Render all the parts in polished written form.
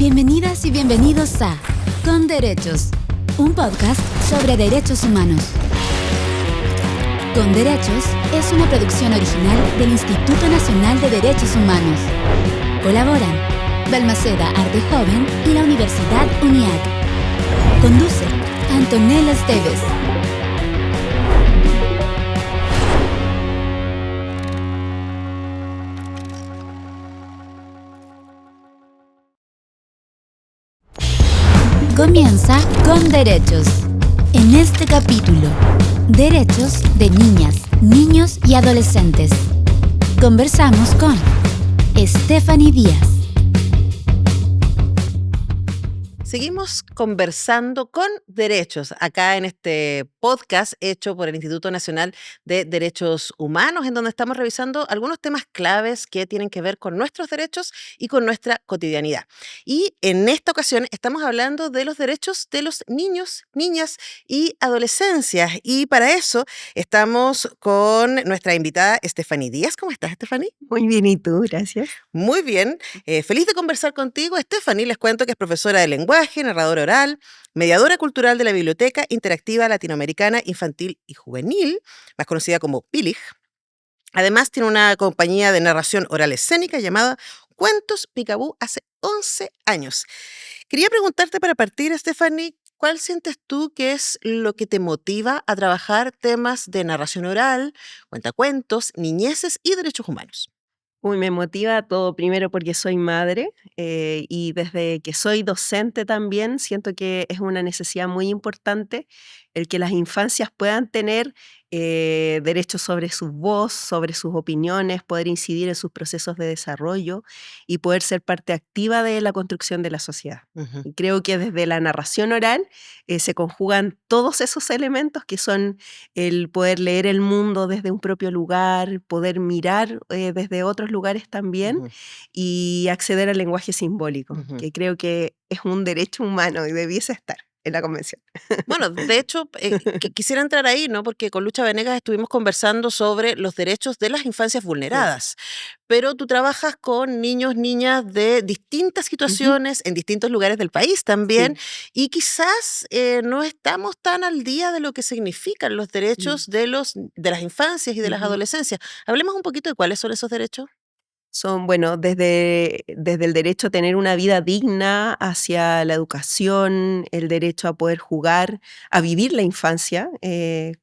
Bienvenidas y bienvenidos a Con Derechos, un podcast sobre derechos humanos. Con Derechos es una producción original del Instituto Nacional de Derechos Humanos. Colaboran Balmaceda Arte Joven y la Universidad UNIAC. Conduce Antonella Esteves. Comienza Con Derechos. En este capítulo, derechos de niñas, niños y adolescentes. Conversamos con Stephanie Díaz. Seguimos conversando con derechos acá en este podcast hecho por el Instituto Nacional de Derechos Humanos, en donde estamos revisando algunos temas claves que tienen que ver con nuestros derechos y con nuestra cotidianidad. Y en esta ocasión estamos hablando de los derechos de los niños, niñas y adolescencias. Y para eso estamos con nuestra invitada Stephanie Díaz. ¿Cómo estás, Stephanie? Muy bien, ¿y tú? Gracias. Muy bien. Feliz de conversar contigo, Stephanie. Les cuento que es profesora de lenguaje, narradora oral, mediadora cultural de la Biblioteca Interactiva Latinoamericana Infantil y Juvenil, más conocida como PILIJ. Además, tiene una compañía de narración oral escénica llamada Cuentos Picaboo hace 11 años. Quería preguntarte para partir, Stephanie, ¿cuál sientes tú que es lo que te motiva a trabajar temas de narración oral, cuentacuentos, niñeces y derechos humanos? Me motiva todo primero porque soy madre y desde que soy docente también siento que es una necesidad muy importante el que las infancias puedan tener derechos sobre su voz, sobre sus opiniones, poder incidir en sus procesos de desarrollo y poder ser parte activa de la construcción de la sociedad. Ujú. Y creo que desde la narración oral se conjugan todos esos elementos que son el poder leer el mundo desde un propio lugar, poder mirar desde otros lugares también Ujú. y acceder al lenguaje simbólico, Ujú. que creo que es un derecho humano y debiese estar en la convención. Bueno, de hecho, quisiera entrar ahí, ¿no? Porque con Lucha Venegas estuvimos conversando sobre los derechos de las infancias Sí. vulneradas, pero tú trabajas con niños, niñas de distintas Ujú. situaciones, en distintos lugares del país también, Sí. y quizás no estamos tan al día de lo que significan los Mm. derechos de las infancias y de las Ujú. adolescencias. Hablemos un poquito de cuáles son esos derechos. Son, bueno, desde el derecho a tener una vida digna hacia la educación, el derecho a poder jugar, a vivir la infancia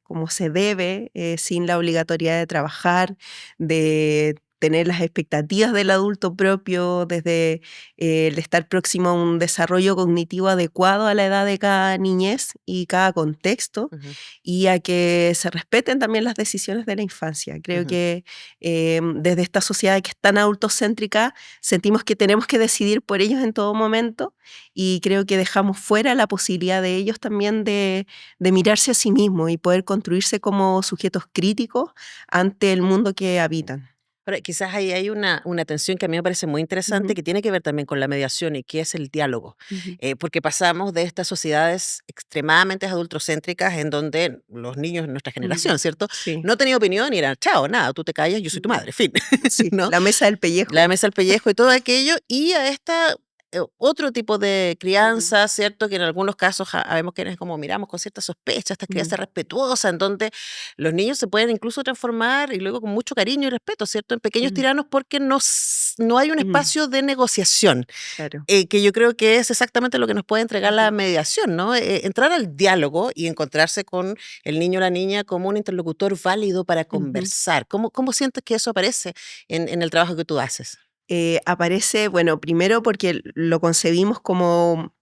como se debe, sin la obligatoriedad de trabajar, de tener las expectativas del adulto propio, desde el estar próximo a un desarrollo cognitivo adecuado a la edad de cada niñez y cada contexto, Ujú. y a que se respeten también las decisiones de la infancia. Creo Ujú. que desde esta sociedad que es tan autocéntrica, sentimos que tenemos que decidir por ellos en todo momento y creo que dejamos fuera la posibilidad de ellos también de mirarse a sí mismos y poder construirse como sujetos críticos ante el mundo que habitan. Ahora, quizás ahí hay una tensión que a mí me parece muy interesante, Ujú, que tiene que ver también con la mediación y que es el diálogo. ujú, Porque pasamos de estas sociedades extremadamente adultocéntricas en donde los niños de nuestra ujú. generación, ¿cierto? Sí, No tenían opinión y eran, chao, nada, tú te callas, yo soy tu ujú, madre, fin, sí, ¿no? la mesa del pellejo. La mesa al pellejo y todo aquello, y a esta otro tipo de Ujú, crianza, ¿cierto? Que en algunos casos vemos que es como miramos con cierta sospecha, esta ujú, crianza respetuosa, en donde los niños se pueden incluso transformar y luego con mucho cariño y respeto, ¿cierto? En pequeños ujú, tiranos porque no hay un ujú, espacio de negociación, claro. que yo creo que es exactamente lo que nos puede entregar la Ujú, mediación, ¿no? Entrar al diálogo y encontrarse con el niño o la niña como un interlocutor válido para ujú. conversar. ¿Cómo sientes que eso aparece en el trabajo que tú haces? Aparece, bueno, primero porque lo concebimos como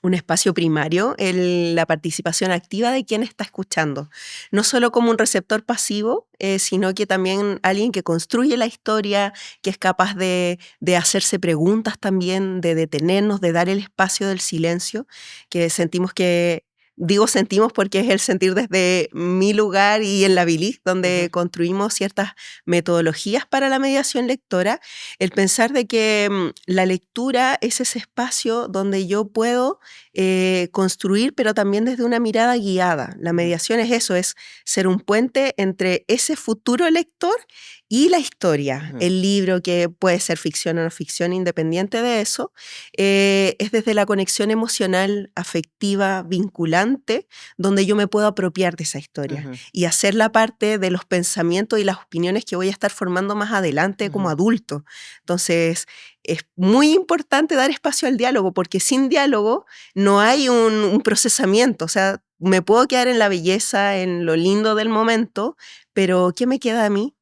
un espacio primario, la participación activa de quien está escuchando, no solo como un receptor pasivo, sino que también alguien que construye la historia, que es capaz de hacerse preguntas también, de detenernos, de dar el espacio del silencio, que sentimos que... Digo sentimos porque es el sentir desde mi lugar y en la Bilis, donde Ujú. construimos ciertas metodologías para la mediación lectora, el pensar de que la lectura es ese espacio donde yo puedo construir, pero también desde una mirada guiada. La Ujú. mediación es eso, es ser un puente entre ese futuro lector y la historia, Ujú. el libro, que puede ser ficción o no ficción, independiente de eso, es desde la conexión emocional, afectiva, vinculante, donde yo me puedo apropiar de esa historia Ujú. y hacerla parte de los pensamientos y las opiniones que voy a estar formando más adelante como Ujú. adulto. Entonces, es muy importante dar espacio al diálogo, porque sin diálogo no hay un procesamiento. O sea, me puedo quedar en la belleza, en lo lindo del momento, pero ¿qué me queda a mí?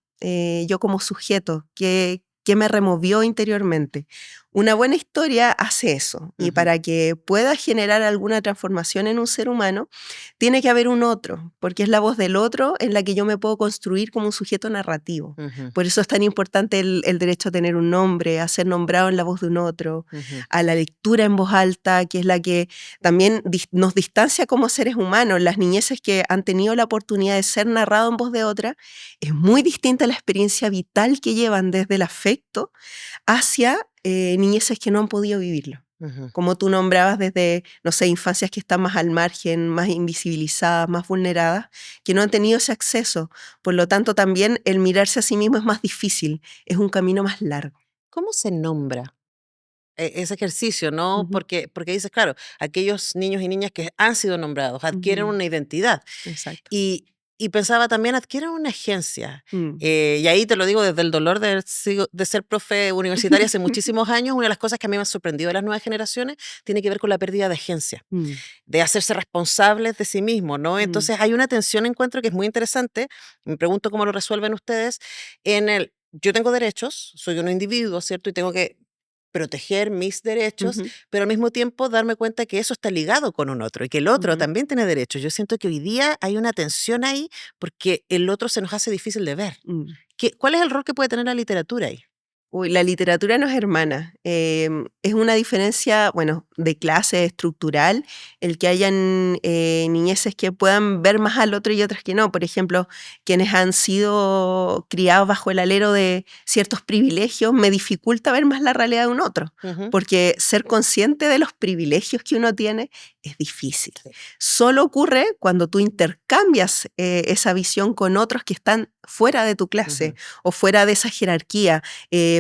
Yo como sujeto, ¿qué me removió interiormente? Una buena historia hace eso, y Ujú. para que pueda generar alguna transformación en un ser humano, tiene que haber un otro, porque es la voz del otro en la que yo me puedo construir como un sujeto narrativo. Ujú. Por eso es tan importante el derecho a tener un nombre, a ser nombrado en la voz de un otro, Ujú. a la lectura en voz alta, que es la que también nos distancia como seres humanos. Las niñeces que han tenido la oportunidad de ser narrado en voz de otra, es muy distinta la experiencia vital que llevan desde el afecto hacia niñeces que no han podido vivirlo. Ujú. Como tú nombrabas, desde, no sé, infancias que están más al margen, más invisibilizadas, más vulneradas, que no han tenido ese acceso. Por lo tanto, también el mirarse a sí mismo es más difícil, es un camino más largo. ¿Cómo se nombra ese ejercicio, no? Ujú, Porque dices, claro, aquellos niños y niñas que han sido nombrados adquieren ujú, una identidad. exacto. Y, y pensaba también, adquieren una agencia. Mm. Y ahí te lo digo desde el dolor de ser profe universitaria hace muchísimos años. Una de las cosas que a mí me ha sorprendido de las nuevas generaciones tiene que ver con la pérdida de agencia, Mm, de hacerse responsables de sí mismos, ¿no? mm, Entonces hay una tensión, encuentro, que es muy interesante. Me pregunto cómo lo resuelven ustedes. Yo tengo derechos, soy un individuo, ¿cierto? Y tengo que proteger mis derechos, ujú, pero al mismo tiempo darme cuenta que eso está ligado con un otro y que el otro ujú, también tiene derechos. Yo siento que hoy día hay una tensión ahí porque el otro se nos hace difícil de ver. mm. ¿Cuál es el rol que puede tener la literatura ahí? Uy, la literatura no es hermana. Es una diferencia, bueno, de clase estructural, el que hayan niñeces que puedan ver más al otro y otras que no. Por ejemplo, quienes han sido criados bajo el alero de ciertos privilegios, me dificulta ver más la realidad de un otro, Ujú. porque ser consciente de los privilegios que uno tiene es difícil. Sí. Solo ocurre cuando tú intercambias esa visión con otros que están fuera de tu clase Ujú. o fuera de esa jerarquía.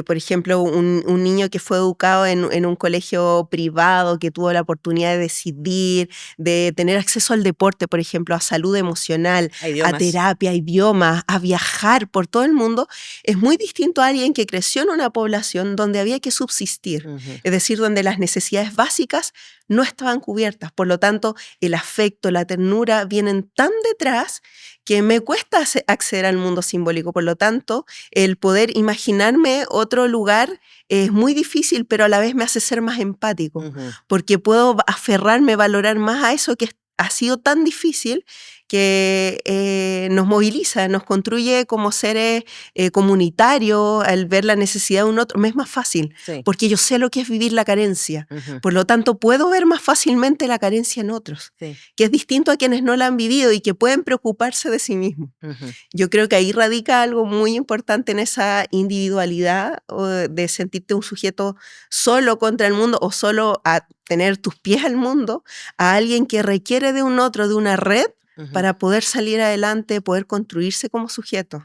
Por ejemplo, un niño que fue educado en un colegio privado, que tuvo la oportunidad de decidir, de tener acceso al deporte, por ejemplo, a salud emocional, A a idiomas. terapia, a idiomas, a viajar por todo el mundo, es muy distinto a alguien que creció en una población donde había que subsistir, Ujú. es decir, donde las necesidades básicas no estaban cubiertas. Por lo tanto, el afecto, la ternura vienen tan detrás que me cuesta acceder al mundo simbólico. Por lo tanto, el poder imaginarme otro lugar es muy difícil, pero a la vez me hace ser más empático, Ujú. porque puedo aferrarme, valorar más a eso que ha sido tan difícil, que nos moviliza, nos construye como seres comunitarios. Al ver la necesidad de un otro, me es más fácil, Sí. porque yo sé lo que es vivir la carencia. Ujú. Por lo tanto, puedo ver más fácilmente la carencia en otros, Sí. que es distinto a quienes no la han vivido y que pueden preocuparse de sí mismos. Ujú. Yo creo que ahí radica algo muy importante en esa individualidad, o de sentirte un sujeto solo contra el mundo o solo a tener tus pies al mundo, a alguien que requiere de un otro, de una red, Ujú. para poder salir adelante, poder construirse como sujetos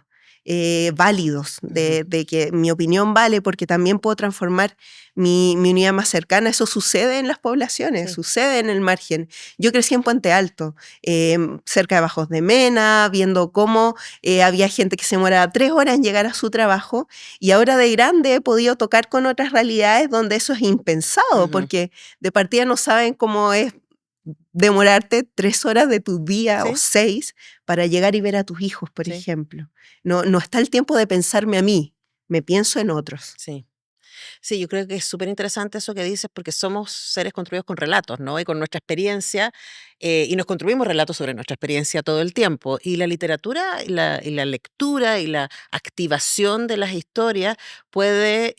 válidos, Ujú. de que mi opinión vale porque también puedo transformar mi unidad más cercana. Eso sucede en las poblaciones, Sí. sucede en el margen. Yo crecí en Puente Alto, cerca de Bajos de Mena, viendo cómo había gente que se demoraba 3 horas en llegar a su trabajo, y ahora de grande he podido tocar con otras realidades donde eso es impensado, Ujú. porque de partida no saben cómo es demorarte 3 horas de tu día o Sí. 6 para llegar y ver a tus hijos, por Sí. ejemplo. No, no está el tiempo de pensarme a mí, me pienso en otros. Sí. Sí, yo creo que es súper interesante eso que dices porque somos seres construidos con relatos, ¿no? Y con nuestra experiencia, y nos construimos relatos sobre nuestra experiencia todo el tiempo. Y la literatura y la lectura y la activación de las historias puede,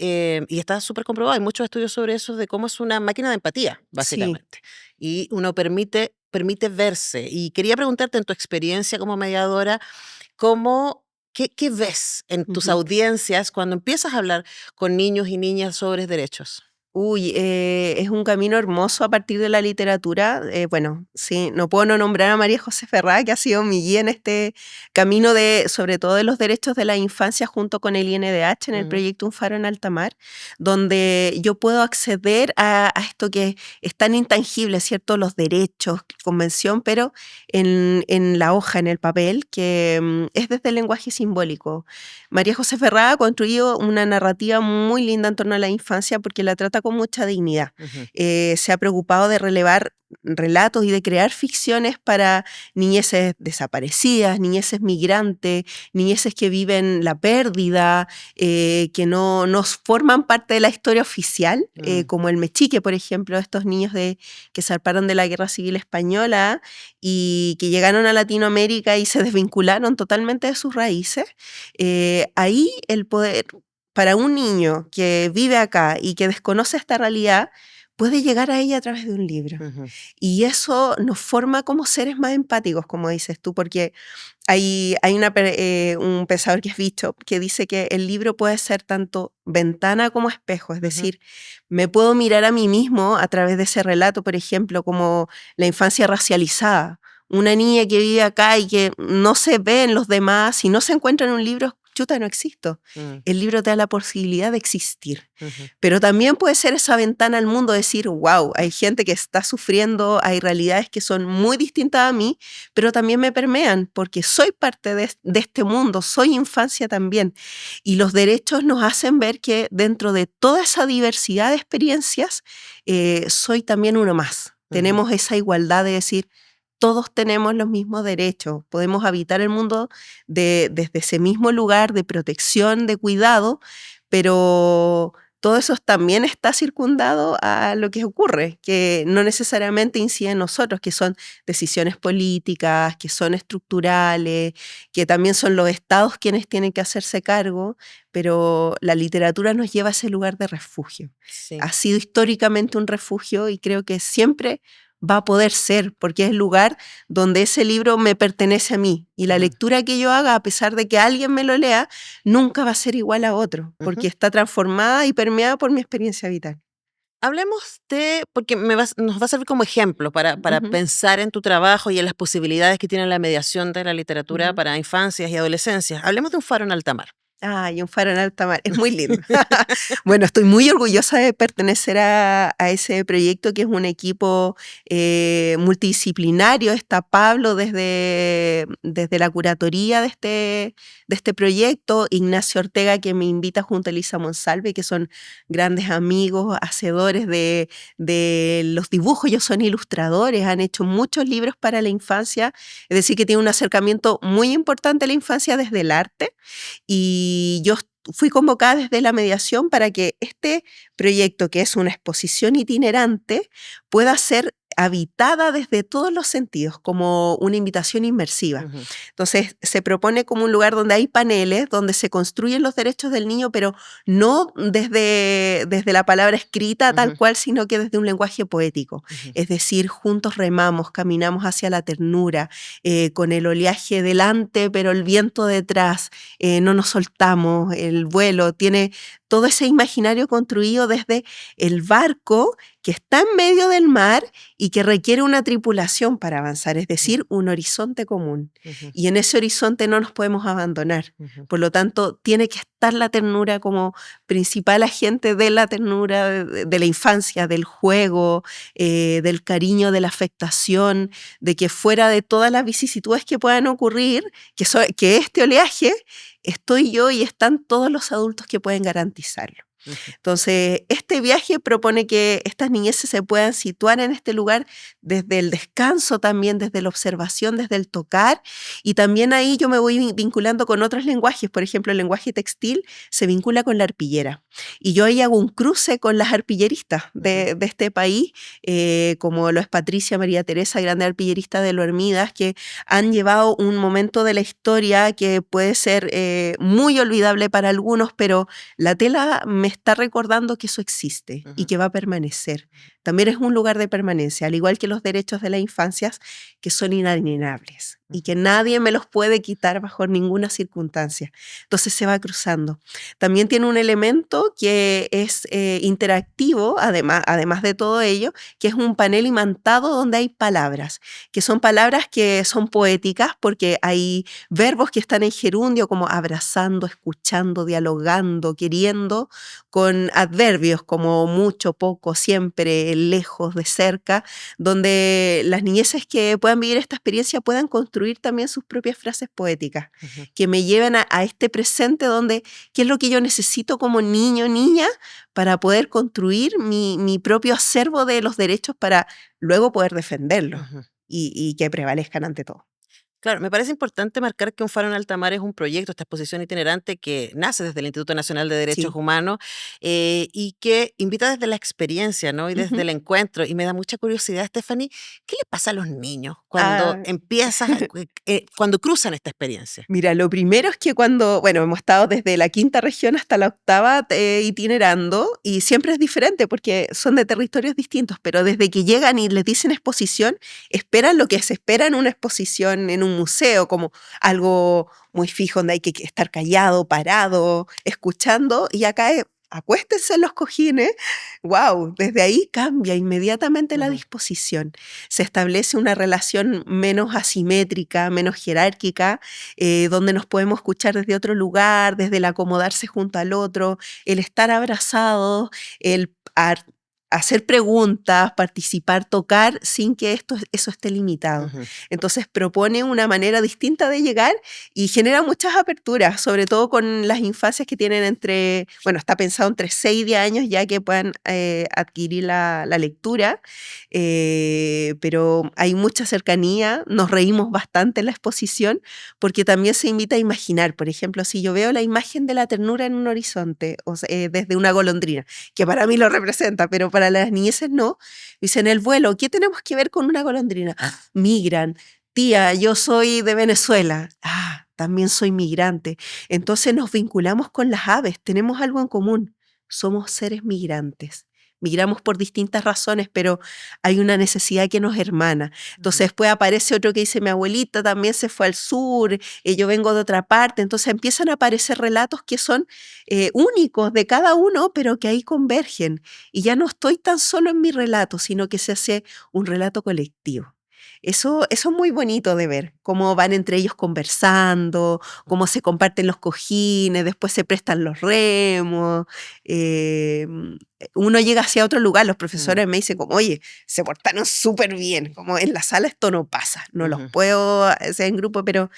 y está súper comprobado, hay muchos estudios sobre eso, de cómo es una máquina de empatía, Sí. básicamente. Y uno permite verse. Y quería preguntarte en tu experiencia como mediadora, ¿qué ves en tus Ujú. audiencias cuando empiezas a hablar con niños y niñas sobre derechos? Es un camino hermoso a partir de la literatura. Bueno, sí, no puedo no nombrar a María José Ferrá, que ha sido mi guía en este camino sobre todo de los derechos de la infancia junto con el INDH en el proyecto Un Faro en Alta Mar, donde yo puedo acceder a esto que es tan intangible, ¿cierto? Los derechos, convención, pero en la hoja, en el papel, que es desde el lenguaje simbólico. María José Ferrá ha construido una narrativa muy linda en torno a la infancia porque la trata con mucha dignidad. Se ha preocupado de relevar relatos y de crear ficciones para niñeces desaparecidas, niñeces migrantes, niñeces que viven la pérdida, que no forman parte de la historia oficial, como el Mechique, por ejemplo, estos niños que zarparon de la Guerra Civil Española y que llegaron a Latinoamérica y se desvincularon totalmente de sus raíces. Ahí el poder, para un niño que vive acá y que desconoce esta realidad, puede llegar a ella a través de un libro. Y eso nos forma como seres más empáticos, como dices tú, porque hay un pensador que es Bishop que dice que el libro puede ser tanto ventana como espejo, es decir, me puedo mirar a mí mismo a través de ese relato, por ejemplo, como la infancia racializada. Una niña que vive acá y que no se ve en los demás, si no se encuentra en un libro, chuta, no existo. El libro te da la posibilidad de existir. Pero también puede ser esa ventana al mundo, decir, wow, hay gente que está sufriendo, hay realidades que son muy distintas a mí, pero también me permean, porque soy parte de este mundo, soy infancia también. Y los derechos nos hacen ver que dentro de toda esa diversidad de experiencias, soy también uno más. Tenemos esa igualdad de decir, todos tenemos los mismos derechos, podemos habitar el mundo desde ese mismo lugar de protección, de cuidado, pero todo eso también está circundado a lo que ocurre, que no necesariamente incide en nosotros, que son decisiones políticas, que son estructurales, que también son los estados quienes tienen que hacerse cargo, pero la literatura nos lleva a ese lugar de refugio. Sí. Ha sido históricamente un refugio y creo que siempre va a poder ser, porque es el lugar donde ese libro me pertenece a mí. Y la lectura que yo haga, a pesar de que alguien me lo lea, nunca va a ser igual a otro, porque está transformada y permeada por mi experiencia vital. Hablemos porque nos va a servir como ejemplo para pensar en tu trabajo y en las posibilidades que tiene la mediación de la literatura para infancias y adolescencias. Hablemos de Un Faro en Alta Mar. Ay, Un Faro en Alta Mar, es muy lindo. Bueno, estoy muy orgullosa de pertenecer a ese proyecto, que es un equipo multidisciplinario. Está Pablo desde la curatoría de este proyecto, Ignacio Ortega, que me invita junto a Elisa Monsalve, que son grandes amigos, hacedores de los dibujos. Ellos son ilustradores, han hecho muchos libros para la infancia, es decir, que tienen un acercamiento muy importante a la infancia desde el arte. Y yo fui convocada desde la mediación para que este proyecto, que es una exposición itinerante, pueda ser habitada desde todos los sentidos, como una invitación inmersiva. Entonces, se propone como un lugar donde hay paneles, donde se construyen los derechos del niño, pero no desde la palabra escrita tal cual, sino que desde un lenguaje poético. Es decir, juntos remamos, caminamos hacia la ternura, con el oleaje delante, pero el viento detrás, no nos soltamos, el vuelo tiene todo ese imaginario construido desde el barco que está en medio del mar y que requiere una tripulación para avanzar, es decir, un horizonte común. Y en ese horizonte no nos podemos abandonar. Por lo tanto, tiene que estar la ternura como principal agente de la ternura, de la infancia, del juego, del cariño, de la afectación, de que fuera de todas las vicisitudes que puedan ocurrir, que este oleaje, estoy yo y están todos los adultos que pueden garantizarlo. Entonces, este viaje propone que estas niñeces se puedan situar en este lugar desde el descanso también, desde la observación, desde el tocar, y también ahí yo me voy vinculando con otros lenguajes. Por ejemplo, el lenguaje textil se vincula con la arpillera, y yo ahí hago un cruce con las arpilleristas de este país, como lo es Patricia María Teresa, grande arpillerista de Lo Hermidas, que han llevado un momento de la historia que puede ser muy olvidable para algunos, pero la tela me está recordando que eso existe y Ujú. que va a permanecer. También es un lugar de permanencia, al igual que los derechos de la infancia, que son inalienables y que Ujú. nadie me los puede quitar bajo ninguna circunstancia. Entonces se va cruzando. También tiene un elemento que es interactivo, además de todo ello, que es un panel imantado donde hay palabras, que son palabras que son poéticas porque hay verbos que están en gerundio como abrazando, escuchando, dialogando, queriendo, con adverbios como mucho, poco, siempre, lejos, de cerca, donde las niñeces que puedan vivir esta experiencia puedan construir también sus propias frases poéticas, Ujú. que me lleven a este presente donde, ¿qué es lo que yo necesito como niño, niña, para poder construir mi propio acervo de los derechos para luego poder defenderlos Ujú. y que prevalezcan ante todo? Claro, me parece importante marcar que Un Faro en Alta Mar es un proyecto, esta exposición itinerante que nace desde el Instituto Nacional de Derechos Sí. Humanos y que invita desde la experiencia, ¿no? Y desde Ujú. el encuentro. Y me da mucha curiosidad, Stephanie, ¿qué le pasa a los niños cuando Ah, cuando cruzan esta experiencia? Mira, lo primero es que cuando, bueno, hemos estado desde la quinta región hasta la octava itinerando y siempre es diferente porque son de territorios distintos, pero desde que llegan y les dicen exposición, esperan lo que se espera en una exposición en un museo, como algo muy fijo donde hay que estar callado, parado, escuchando, y acá es, acuéstense en los cojines. Wow, desde ahí cambia inmediatamente la Ujú. disposición. Se establece una relación menos asimétrica, menos jerárquica, donde nos podemos escuchar desde otro lugar, desde el acomodarse junto al otro, el estar abrazados, el hacer preguntas, participar, tocar sin que eso esté limitado. Ujú. Entonces propone una manera distinta de llegar y genera muchas aperturas, sobre todo con las infancias que tienen bueno, está pensado entre 6 y 10 años ya que puedan adquirir la lectura, pero hay mucha cercanía, nos reímos bastante en la exposición porque también se invita a imaginar. Por ejemplo, si yo veo la imagen de la ternura en un horizonte, o sea, desde una golondrina, que para mí lo representa, pero para las niñeces no, dicen el vuelo, ¿qué tenemos que ver con una golondrina? Migran. Tía, yo soy de Venezuela. Ah, también soy migrante. Entonces nos vinculamos con las aves, tenemos algo en común. Somos seres migrantes. Migramos por distintas razones, pero hay una necesidad que nos hermana. Entonces Ujú. después aparece otro que dice, mi abuelita también se fue al sur, yo vengo de otra parte. Entonces empiezan a aparecer relatos que son únicos de cada uno, pero que ahí convergen. Y ya no estoy tan solo en mi relato, sino que se hace un relato colectivo. Eso es muy bonito de ver, cómo van entre ellos conversando, cómo se comparten los cojines, después se prestan los remos. eh, Uno llega hacia otro lugar, los Mm. profesores me dicen como, oye, se portaron súper bien, como en la sala esto no pasa, no los Ujú. puedo hacer en grupo, pero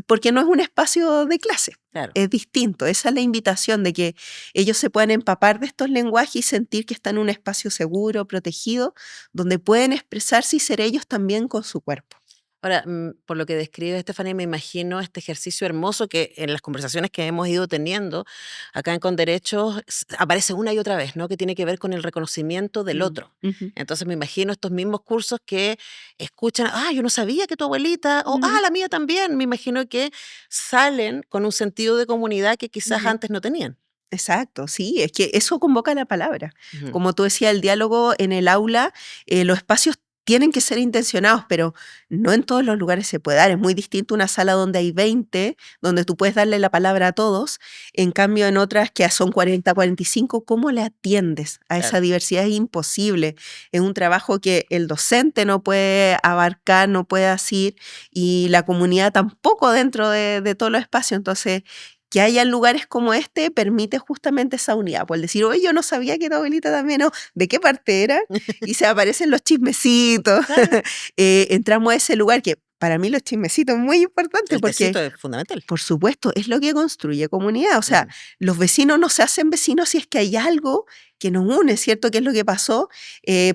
porque no es un espacio de clase. Claro. Es distinto, esa es la invitación de que ellos se puedan empapar de estos lenguajes y sentir que están en un espacio seguro, protegido, donde pueden expresarse y ser ellos también con su cuerpo. Ahora, por lo que describe Estefanía, me imagino este ejercicio hermoso que en las conversaciones que hemos ido teniendo acá en Con Derechos aparece una y otra vez, ¿no? Que tiene que ver con el reconocimiento del Mm, otro. ujú, Entonces me imagino estos mismos cursos que escuchan, ah, yo no sabía que tu abuelita, o ah, ujú, la mía también. Me imagino que salen con un sentido de comunidad que quizás ujú. antes no tenían. Exacto, sí, es que eso convoca la palabra. Ujú. Como tú decías, el diálogo en el aula, los espacios tienen que ser intencionados, pero no en todos los lugares se puede dar. Es muy distinto una sala donde hay 20, donde tú puedes darle la palabra a todos. En cambio, en otras que son 40, 45, ¿cómo le atiendes a Claro. esa diversidad? Es imposible. Es un trabajo que el docente no puede abarcar, no puede asir, y la comunidad tampoco dentro de todos los espacios. Entonces, que haya lugares como este permite justamente esa unidad. Por decir, oye, yo no sabía que tu abuelita también, ¿no? ¿De qué parte era? Y se aparecen los chismecitos. Claro. Entramos a ese lugar que para mí los chismecitos es muy importante El porque tecito es fundamental. por supuesto, es lo que construye comunidad. O sea, Ujú. los vecinos no se hacen vecinos si es que hay algo que nos une, ¿cierto? ¿Qué es lo que pasó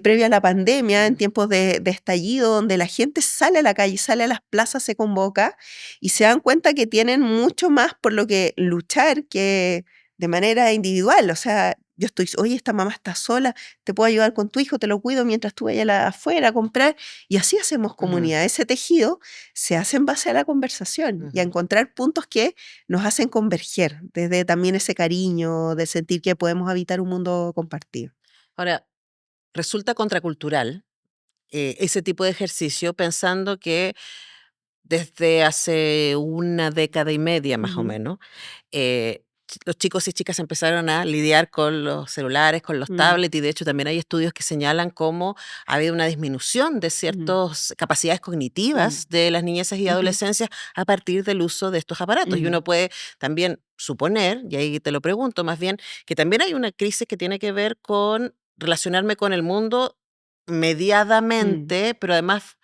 previo a la pandemia, en Ujú. tiempos de estallido, donde la gente sale a la calle, sale a las plazas, se convoca y se dan cuenta que tienen mucho más por lo que luchar que de manera individual? O sea, yo estoy, oye, esta mamá está sola, te puedo ayudar con tu hijo, te lo cuido mientras tú vayas afuera a comprar. Y así hacemos comunidad. Ese tejido se hace en base a la conversación y a encontrar puntos que nos hacen converger, desde también ese cariño, de sentir que podemos habitar un mundo compartido. Ahora, resulta contracultural ese tipo de ejercicio pensando que desde hace una década y media más o Ujú. menos, los chicos y chicas empezaron a lidiar con los celulares, con los Mm, tablets, y de hecho también hay estudios que señalan cómo ha habido una disminución de ujú, ciertas capacidades mm, cognitivas de las niñeces y ujú, adolescencias a partir del uso de estos aparatos. Y mm, uno puede también suponer, y ahí te lo pregunto más bien, que también hay una crisis que tiene que ver con relacionarme con el mundo mm, mediadamente, pero además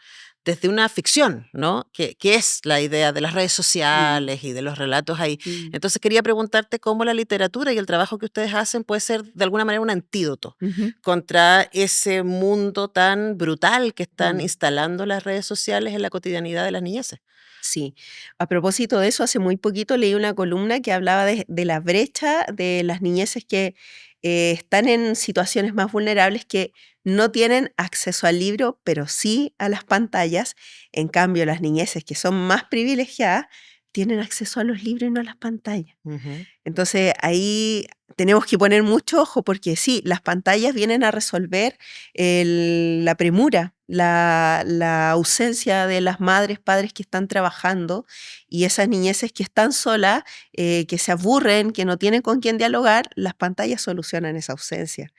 desde una ficción, ¿no? Que es la idea de las redes mm, sociales y de los relatos ahí. mm, Entonces quería preguntarte cómo la literatura y el trabajo que ustedes hacen puede ser de alguna manera un antídoto ujú, contra ese mundo tan brutal que están mm. instalando las redes sociales en la cotidianidad de las niñeces. Sí, a propósito de eso, hace muy poquito leí una columna que hablaba de la brecha de las niñeces que están en situaciones más vulnerables que no tienen acceso al libro, pero sí a las pantallas. En cambio, las niñeces que son más privilegiadas tienen acceso a los libros y no a las pantallas. Ujú. Entonces ahí tenemos que poner mucho ojo porque sí, las pantallas vienen a resolver la premura, la ausencia de las madres, padres que están trabajando y esas niñeces que están solas, que se aburren, que no tienen con quién dialogar, las pantallas solucionan esa ausencia.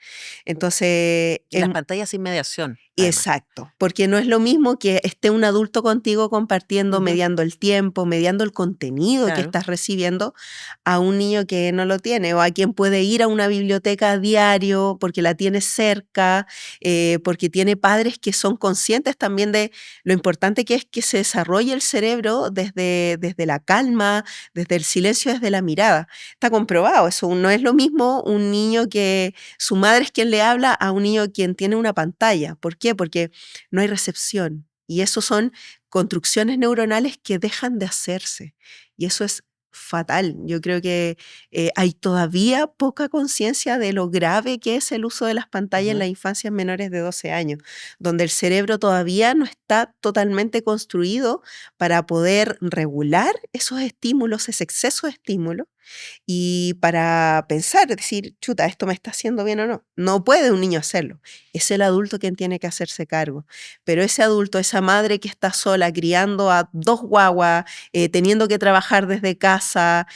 Entonces, Y las pantallas sin mediación, además. exacto, porque no es lo mismo que esté un adulto contigo compartiendo, Ujú. mediando el tiempo, mediando el contenido que Claro. estás recibiendo a un niño que no lo tiene o a quien puede ir a una biblioteca a diario porque la tiene cerca, porque tiene padres que son conscientes también de lo importante que es que se desarrolle el cerebro desde la calma, desde el silencio, desde la mirada. Está comprobado, eso no es lo mismo un niño que su madre es quien le habla a un niño quien tiene una pantalla. ¿Por qué? Porque no hay recepción. Y eso son construcciones neuronales que dejan de hacerse. Y eso es fatal. Yo creo que hay todavía poca conciencia de lo grave que es el uso de las pantallas en Ujú. las infancias menores de 12 años, donde el cerebro todavía no está totalmente construido para poder regular esos estímulos, ese exceso de estímulos y para pensar, decir, chuta, ¿esto me está haciendo bien o no? No puede un niño hacerlo. Es el adulto quien tiene que hacerse cargo. Pero ese adulto, esa madre que está sola, criando a dos guaguas, teniendo que trabajar desde casa,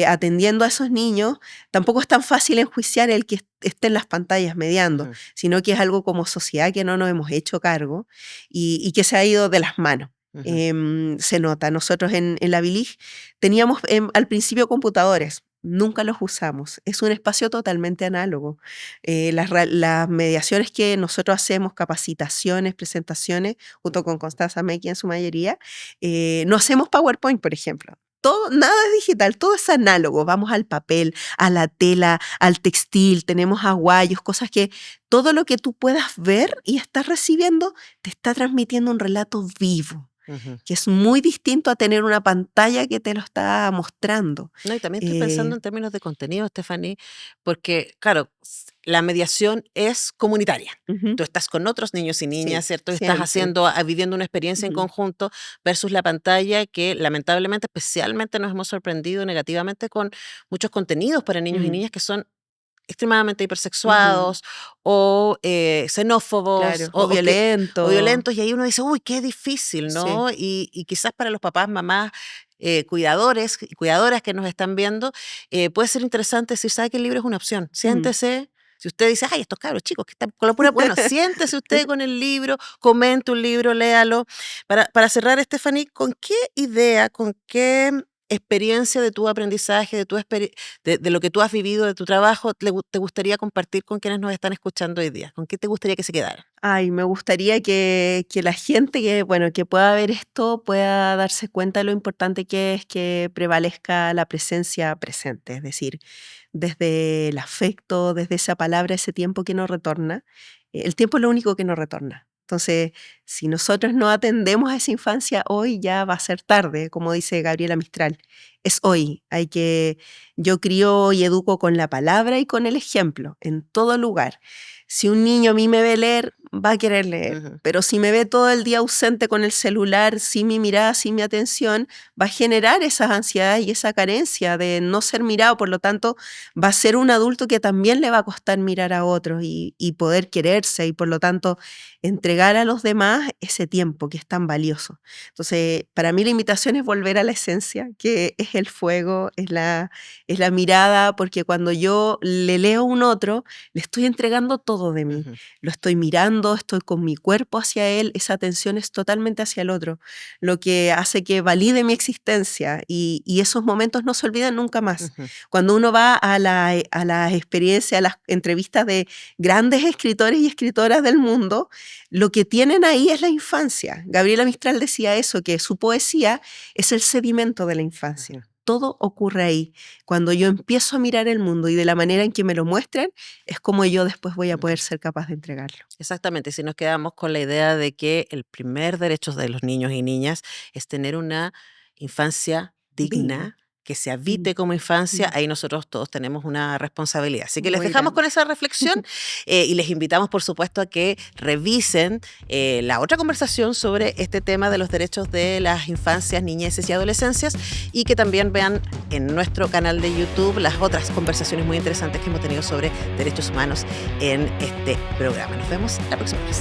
atendiendo a esos niños, tampoco es tan fácil enjuiciar el que esté en las pantallas mediando, Ujú. sino que es algo como sociedad que no nos hemos hecho cargo y que se ha ido de las manos. Ujú. Se nota. Nosotros en la Bilig teníamos al principio computadores, nunca los usamos. Es un espacio totalmente análogo. Las mediaciones que nosotros hacemos, capacitaciones, presentaciones, junto con Constanza Meki en su mayoría, no hacemos PowerPoint, por ejemplo. Todo, nada es digital, todo es análogo. Vamos al papel, a la tela, al textil, tenemos aguayos, cosas que todo lo que tú puedas ver y estás recibiendo te está transmitiendo un relato vivo Ujú. que es muy distinto a tener una pantalla que te lo está mostrando. No, y también estoy pensando Eh, en términos de contenido, Stephanie, porque, claro, la mediación es comunitaria. Ujú, Tú estás con otros niños y niñas, sí, ¿cierto? Estás siempre. haciendo, viviendo una experiencia en Ujú, conjunto versus la pantalla que lamentablemente, especialmente nos hemos sorprendido negativamente con muchos contenidos para niños y mm, niñas que son extremadamente ujú, hipersexuados o xenófobos claro, o o violento. violentos, y ahí uno dice, uy, qué difícil, Sí. ¿no? Y quizás para los papás, mamás, cuidadores y cuidadoras que nos están viendo, puede ser interesante decir, ¿sabe que el libro es una opción? Mm. Siéntese. Si usted dice, ay, estos cabros chicos que están con la pura, bueno, siéntese usted con el libro, comente un libro, léalo. Para cerrar, Stephanie, ¿con qué idea, con qué experiencia de tu aprendizaje, de lo que tú has vivido, de tu trabajo, te gustaría compartir con quienes nos están escuchando hoy día? ¿Con qué te gustaría que se quedara? Ay, me gustaría que la gente que, bueno, que pueda ver esto pueda darse cuenta de lo importante que es que prevalezca la presencia presente, es decir, desde el afecto, desde esa palabra, ese tiempo que no retorna. El tiempo es lo único que no retorna. Entonces, si nosotros no atendemos a esa infancia hoy, ya va a ser tarde, como dice Gabriela Mistral. es hoy. Yo crío y educo con la palabra y con el ejemplo, en todo lugar. Si un niño a mí me ve leer, va a querer leer. Pero si me ve todo el día ausente con el celular, sin mi mirada, sin mi atención, va a generar esas ansiedades y esa carencia de no ser mirado. Por lo tanto, va a ser un adulto que también le va a costar mirar a otros y poder quererse y por lo tanto entregar a los demás ese tiempo que es tan valioso. Entonces, para mí la invitación es volver a la esencia, que es el fuego, es la mirada, porque cuando yo le leo a un otro, le estoy entregando todo de mí. Lo estoy mirando, estoy con mi cuerpo hacia él, esa atención es totalmente hacia el otro, lo que hace que valide mi existencia y esos momentos no se olvidan nunca más. Cuando uno va a las experiencias, a las entrevistas de grandes escritores y escritoras del mundo, lo que tienen ahí es la infancia. Gabriela Mistral decía eso, que su poesía es el sedimento de la infancia. Todo ocurre ahí. Cuando yo empiezo a mirar el mundo y de la manera en que me lo muestran, es como yo después voy a poder ser capaz de entregarlo. Exactamente, si nos quedamos con la idea de que el primer derecho de los niños y niñas es tener una infancia digna, que se habite como infancia, ahí nosotros todos tenemos una responsabilidad. Así que les dejamos con esa reflexión y les invitamos, por supuesto, a que revisen la otra conversación sobre este tema de los derechos de las infancias, niñeces y adolescencias y que también vean en nuestro canal de YouTube las otras conversaciones muy interesantes que hemos tenido sobre derechos humanos en este programa. Nos vemos la próxima vez.